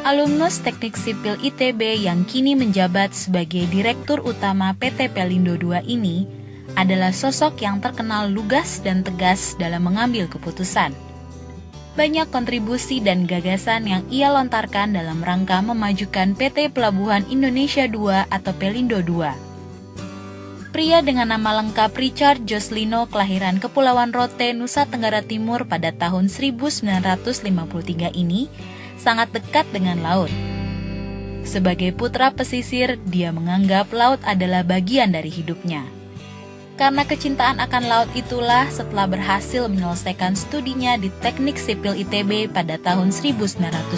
Alumnus Teknik Sipil ITB yang kini menjabat sebagai Direktur Utama PT Pelindo II ini adalah sosok yang terkenal lugas dan tegas dalam mengambil keputusan. Banyak kontribusi dan gagasan yang ia lontarkan dalam rangka memajukan PT Pelabuhan Indonesia II atau Pelindo II. Pria dengan nama lengkap Richard Joslino kelahiran Kepulauan Rote, Nusa Tenggara Timur pada tahun 1953 ini sangat dekat dengan laut. Sebagai putra pesisir, dia menganggap laut adalah bagian dari hidupnya. Karena kecintaan akan laut itulah setelah berhasil menyelesaikan studinya di Teknik Sipil ITB pada tahun 1976,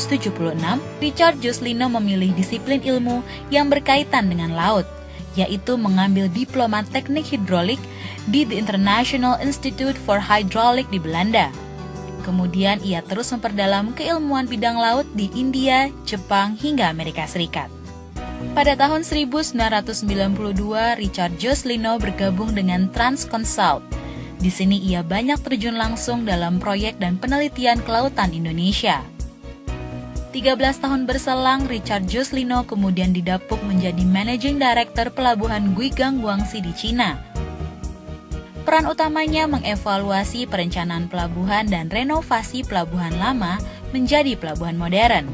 Richard Joslino memilih disiplin ilmu yang berkaitan dengan laut, yaitu mengambil diploma teknik hidrolik di The International Institute for Hydraulic di Belanda. Kemudian ia terus memperdalam keilmuan bidang laut di India, Jepang, hingga Amerika Serikat. Pada tahun 1992, Richard Joslino bergabung dengan Transconsult. Di sini ia banyak terjun langsung dalam proyek dan penelitian kelautan Indonesia. 13 tahun berselang, Richard Joslino kemudian didapuk menjadi Managing Director Pelabuhan Guigang Guangxi di Cina. Peran utamanya mengevaluasi perencanaan pelabuhan dan renovasi pelabuhan lama menjadi pelabuhan modern.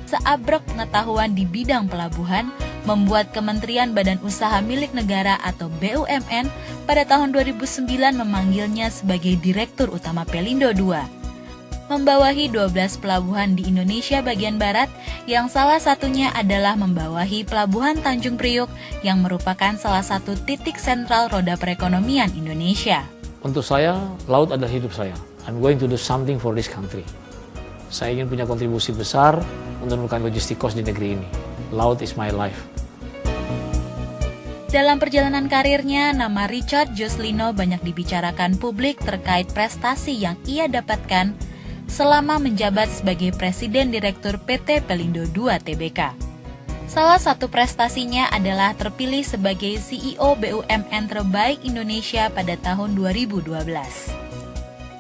Seabrek pengetahuan di bidang pelabuhan membuat Kementerian Badan Usaha Milik Negara atau BUMN pada tahun 2009 memanggilnya sebagai Direktur Utama Pelindo II. Membawahi 12 pelabuhan di Indonesia bagian barat, yang salah satunya adalah membawahi Pelabuhan Tanjung Priuk yang merupakan salah satu titik sentral roda perekonomian Indonesia. Untuk saya, laut adalah hidup saya. I'm going to do something for this country. Saya ingin punya kontribusi besar untuk menurunkan logistik cost di negeri ini. Laut is my life. Dalam perjalanan karirnya, nama Richard Joslino banyak dibicarakan publik terkait prestasi yang ia dapatkan selama menjabat sebagai Presiden Direktur PT Pelindo II Tbk. Salah satu prestasinya adalah terpilih sebagai CEO BUMN terbaik Indonesia pada tahun 2012.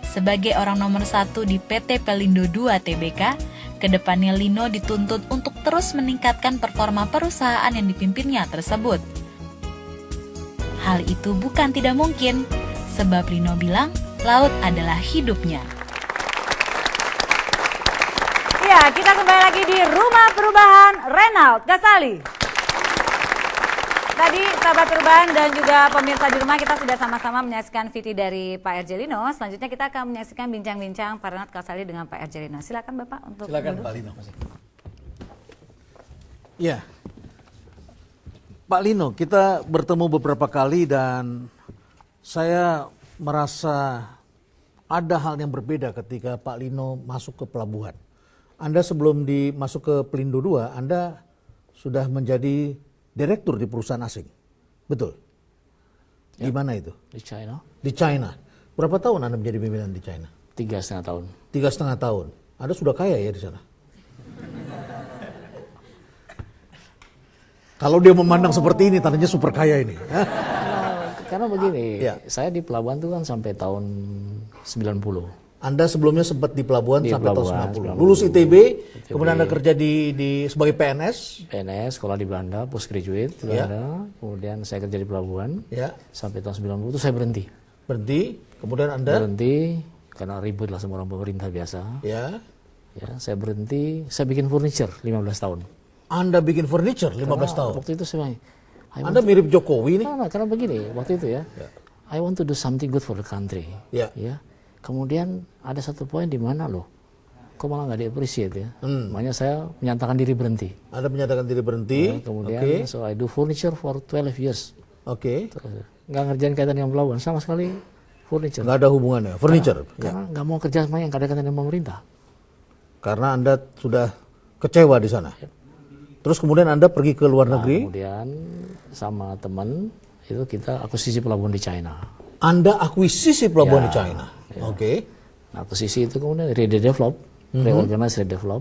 Sebagai orang nomor 1 di PT Pelindo II Tbk, kedepannya Lino dituntut untuk terus meningkatkan performa perusahaan yang dipimpinnya tersebut. Hal itu bukan tidak mungkin, sebab Lino bilang laut adalah hidupnya. Ya, kita kembali lagi di Rumah Perubahan Renault Gasali. Tadi sahabat perubahan dan juga pemirsa di rumah, kita sudah sama-sama menyaksikan VT dari Pak RJ Lino. Selanjutnya kita akan menyaksikan bincang-bincang Pak Renault Gasali dengan Pak RJ Lino. Silakan Bapak untuk silakan Pak Lino. Ya, Pak Lino, kita bertemu beberapa kali dan saya merasa ada hal yang berbeda ketika Pak Lino masuk ke pelabuhan. Anda sebelum masuk ke Pelindo II, Anda sudah menjadi direktur di perusahaan asing. Betul? Ya. Di mana itu? Di China. Di China. Berapa tahun Anda menjadi pimpinan di China? 3,5 tahun. 3,5 tahun. Anda sudah kaya ya di sana? Kalau dia memandang seperti ini, tandanya super kaya ini. Karena begini, saya di pelabuhan itu kan sampai tahun 90. Anda sebelumnya sempat di pelabuhan sampai tahun 90. Lulus ITB, kemudian Anda kerja sebagai PNS. PNS, sekolah di Belanda, postgraduate di Belanda. Kemudian saya kerja di pelabuhan. Sampai tahun 90 itu saya berhenti. Berhenti, kemudian Anda? Berhenti, karena ribut lah sama orang pemerintah biasa. Ya, saya berhenti, saya bikin furniture 15 tahun. Anda bikin furniture 15 tahun? Waktu itu saya... Anda mirip Jokowi nih? Karena begini, waktu itu I want to do something good for the country. Ya. Kemudian ada satu poin di mana loh, kok malah nggak di-appreciate ya. Makanya saya menyatakan diri berhenti. Anda menyatakan diri berhenti. Kemudian so I do furniture for 12 years. Nggak ngerjain kaitan dengan pelabuhan sama sekali, furniture. Nggak ada hubungannya, furniture. Karena nggak mau kerja sama yang nggak ada kaitan dengan pemerintah. Karena Anda sudah kecewa di sana. Terus kemudian Anda pergi ke luar negeri. Kemudian sama teman itu kita akuisisi pelabuhan di China. Anda akuisisi pelabuhan di China. Nah, akuisisi itu kemudian redevelop, reorganize, redevelop,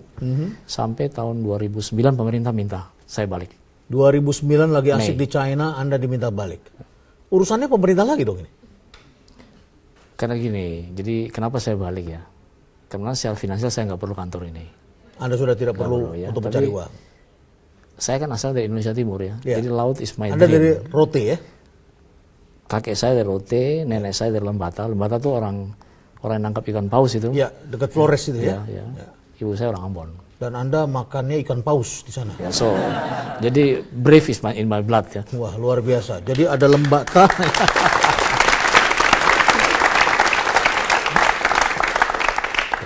sampai tahun 2009 pemerintah minta saya balik. 2009 lagi asik di China, Anda diminta balik. Urusannya pemerintah lagi dong ini? Karena gini, jadi kenapa saya balik ya? Karena secara finansial saya nggak perlu kantor ini. Anda sudah tidak perlu ya. untuk mencari uang. Saya kan asal dari Indonesia Timur ya. Jadi laut is my Anda dream. dari Rote ya? Kakek saya dari Rote, nenek saya dari Lembata. Lembata tuh orang yang nangkap ikan paus itu. Ya, dekat Flores itu ya. Ya. Ibu saya orang Ambon. Dan Anda makannya ikan paus di sana. Ya, so, jadi brave is in my blood ya. Wah, luar biasa. Jadi ada Lembata.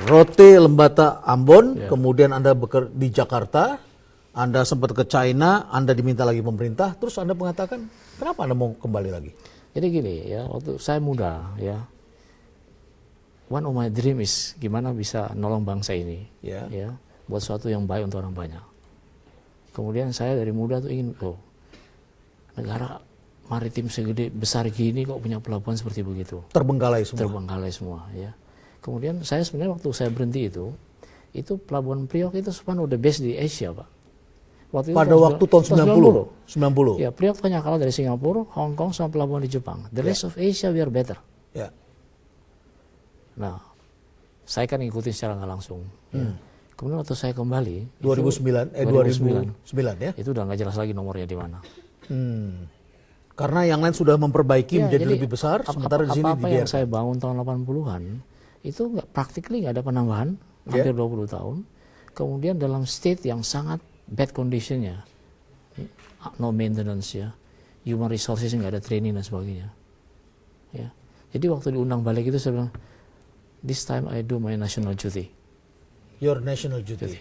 Rote, Lembata, Ambon, kemudian Anda bekerja di Jakarta, Anda sempat ke China, Anda diminta lagi pemerintah, terus Anda mengatakan, kenapa Anda mau kembali lagi? Jadi gini ya, waktu saya muda ya, one of my dream is gimana bisa nolong bangsa ini, ya, buat sesuatu yang baik untuk orang banyak. Kemudian saya dari muda tuh ingin, negara maritim segede besar gini kok punya pelabuhan seperti begitu. Terbengkalai semua. Terbengkalai semua, ya. Kemudian saya sebenarnya waktu saya berhenti itu pelabuhan Priok itu sebenarnya udah best di Asia, Pak. Pada waktu tahun 90. Ya, Priok hanya kalah dari Singapura, Hong Kong, sama pelabuhan di Jepang. The rest of Asia we are better. Ya. Nah, saya kan ngikutin secara nggak langsung. Ya. Kemudian waktu saya kembali 2009 ya. Itu udah nggak jelas lagi nomornya di mana. Karena yang lain sudah memperbaiki menjadi lebih besar, sementara di sini apa yang saya bangun tahun 80-an itu practically nggak ada penambahan, hampir 20 tahun. Kemudian dalam state yang sangat bad conditionnya, no maintenance ya, human resources nggak ada training dan sebagainya. Ya, jadi waktu diundang balik itu saya bilang, this time I do my national duty. Your national duty.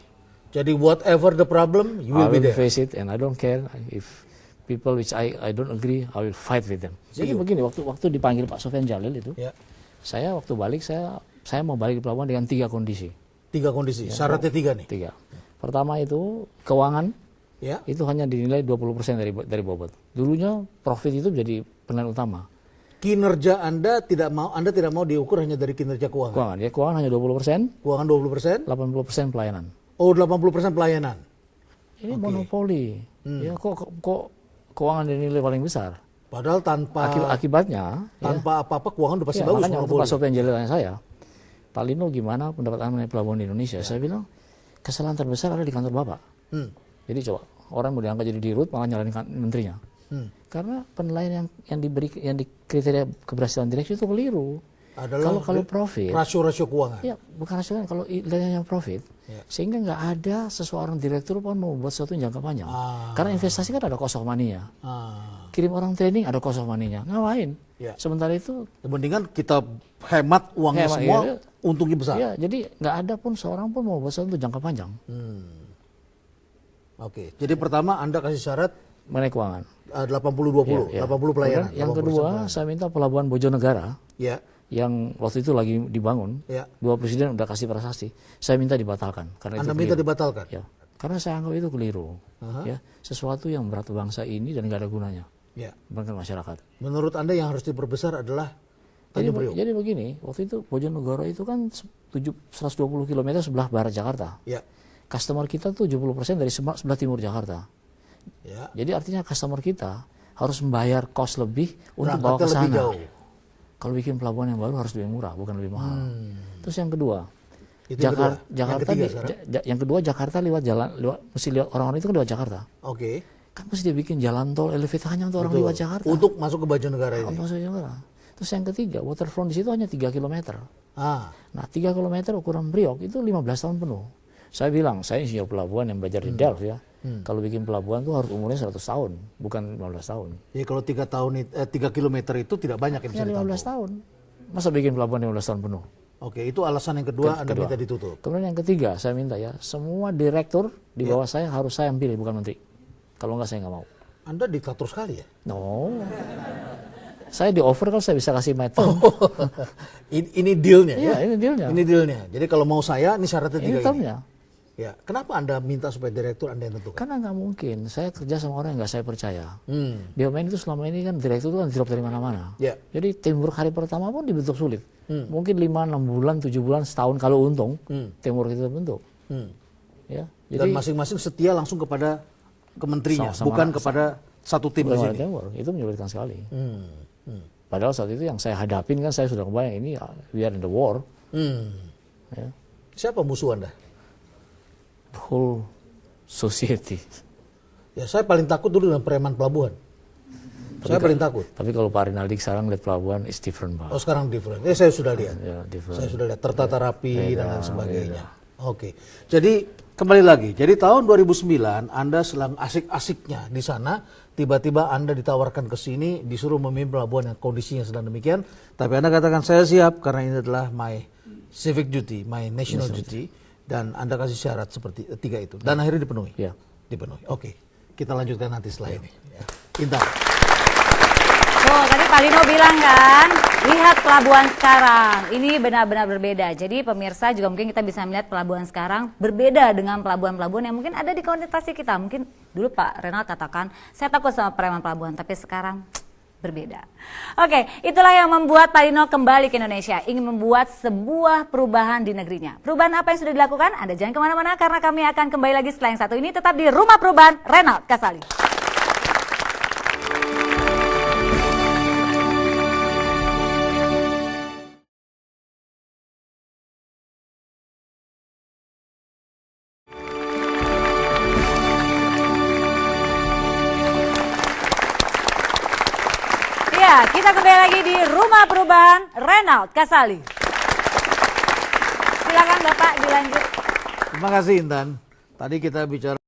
Jadi whatever the problem, you will be there. I will face it and I don't care if people which I don't agree, I will fight with them. Jadi begini, waktu dipanggil Pak Sofyan Jalil itu, saya waktu balik saya mau balik ke pelabuhan dengan 3 kondisi. 3 kondisi, syaratnya 3 nih. 3. Pertama itu keuangan, ya. Itu hanya dinilai 20% dari bobot. Dulunya profit itu jadi penilaian utama. Kinerja Anda tidak mau diukur hanya dari kinerja keuangan. Keuangan hanya 20%. Keuangan 20%. 80% pelayanan. Oh, 80% pelayanan. Ini monopoli. Ya, kok keuangan dinilai paling besar. Padahal tanpa akibatnya apa-apa keuangan udah pasti bagus. Makanya waktu Pak Sofyan Jalil tanya saya, Pak Lino gimana pendapat Anda mengenai pelabuhan di Indonesia? Saya bilang, kesalahan terbesar ada di kantor Bapak. Jadi coba orang mau diangkat jadi dirut malah nyalain menterinya. Karena penilaian yang di kriteria keberhasilan direksi itu keliru. Kalau profit, rasio keuangan. Ya, bukan rasio kan, kalau nilainya profit, sehingga nggak ada seseorang direktur pun mau buat sesuatu yang jangka panjang. Karena investasi kan ada cost of money-nya. Kirim orang training ada cost of money-nya. Ngapain? Sementara itu mendingan kita hemat uangnya semua, untungnya besar. Ya, jadi nggak ada pun seorang pun mau buat sesuatu jangka panjang. Oke, jadi pertama Anda kasih syarat mengenai keuangan 80-20, 80 pelayanan. Yang kedua, saya minta pelabuhan Bojonegara yang waktu itu lagi dibangun, 2 presiden udah kasih prasasti, saya minta dibatalkan. Karena Anda minta dibatalkan? Ya, karena saya anggap itu keliru. Ya, sesuatu yang berat bangsa ini dan nggak ada gunanya. Bukan masyarakat. Menurut Anda yang harus diperbesar adalah Tanjung Priok? Jadi begini, waktu itu Bojonegoro itu kan 120 km sebelah barat Jakarta. Customer kita tuh 70% dari sebelah timur Jakarta. Jadi artinya customer kita harus membayar cost lebih untuk bawa ke sana. Kalau bikin pelabuhan yang baru harus lebih murah, bukan lebih mahal. Terus yang kedua, Jakarta lewat jalan, mesti lihat orang-orang itu kan lewat Jakarta. Kan mesti dia bikin jalan tol elevated hanya untuk orang lewat Jakarta. Untuk masuk ke Bojonegara ini. Terus yang ketiga, waterfront di situ hanya 3 km. Nah, 3 km ukuran Priok itu 15 tahun penuh. Saya bilang, saya insinyur pelabuhan yang belajar di Delft ya. Kalau bikin pelabuhan tuh harus umurnya 100 tahun, bukan 15 tahun. Jadi kalau 3 km itu tidak banyak yang bisa 15 tahun. Masa bikin pelabuhan 15 tahun penuh? Oke, itu alasan yang kedua Anda minta ditutup. Kemudian yang ketiga, saya minta ya, semua direktur di bawah saya harus saya yang pilih, bukan menteri. Kalau enggak saya nggak mau. Anda diktator sekali ya? No. Saya di offer kalau saya bisa kasih my term. Ini dealnya ya? Ini dealnya. Ini dealnya. Jadi kalau mau saya, ini syaratnya 3 ini. Termnya. Ya, kenapa Anda minta supaya direktur Anda yang tentukan? Karena nggak mungkin. Saya kerja sama orang yang nggak saya percaya. BUMN itu selama ini kan direktur itu kan drop dari mana-mana. Jadi teamwork hari pertama pun dibentuk sulit. Mungkin 5, 6 bulan, 7 bulan, setahun kalau untung, teamwork itu terbentuk. Ya, jadi, dan masing-masing setia langsung kepada kementerinya, bukan kepada satu tim di sini. Itu menyulitkan sekali. Padahal saat itu yang saya hadapin kan saya sudah kebayang ini we are in the war. Ya. Siapa musuh Anda? whole society. Ya saya paling takut dulu dengan preman pelabuhan. Saya paling takut. Tapi kalau Pak Rinaldi sekarang lihat pelabuhan is different, Pak. Oh sekarang different. Saya sudah lihat. Ya, different. Saya sudah lihat tertata rapi dan lain sebagainya. Oke. Jadi kembali lagi. Jadi tahun 2009 Anda sedang asik-asiknya di sana, tiba-tiba Anda ditawarkan ke sini, disuruh memimpin pelabuhan yang kondisinya sedang demikian. Tapi Anda katakan saya siap karena ini adalah my civic duty, my national duty, dan Anda kasih syarat seperti 3 itu. Dan akhirnya dipenuhi. Ya. Dipenuhi. Oke. Kita lanjutkan nanti setelah ini. Ya. Intan. Oh, tadi Pak Lino bilang kan, lihat pelabuhan sekarang, ini benar-benar berbeda. Jadi pemirsa juga mungkin kita bisa melihat pelabuhan sekarang berbeda dengan pelabuhan-pelabuhan yang mungkin ada di konotasi kita. Mungkin dulu Pak Renald katakan, saya takut sama preman pelabuhan, tapi sekarang berbeda. Oke, itulah yang membuat Pak Lino kembali ke Indonesia, ingin membuat sebuah perubahan di negerinya. Perubahan apa yang sudah dilakukan? Anda jangan kemana-mana karena kami akan kembali lagi setelah yang satu ini, tetap di Rumah Perubahan Renald Kasali. Ya, kita kembali lagi di Rumah Perubahan Renald Kasali. Silakan Bapak dilanjut. Terima kasih Intan. Tadi kita bicara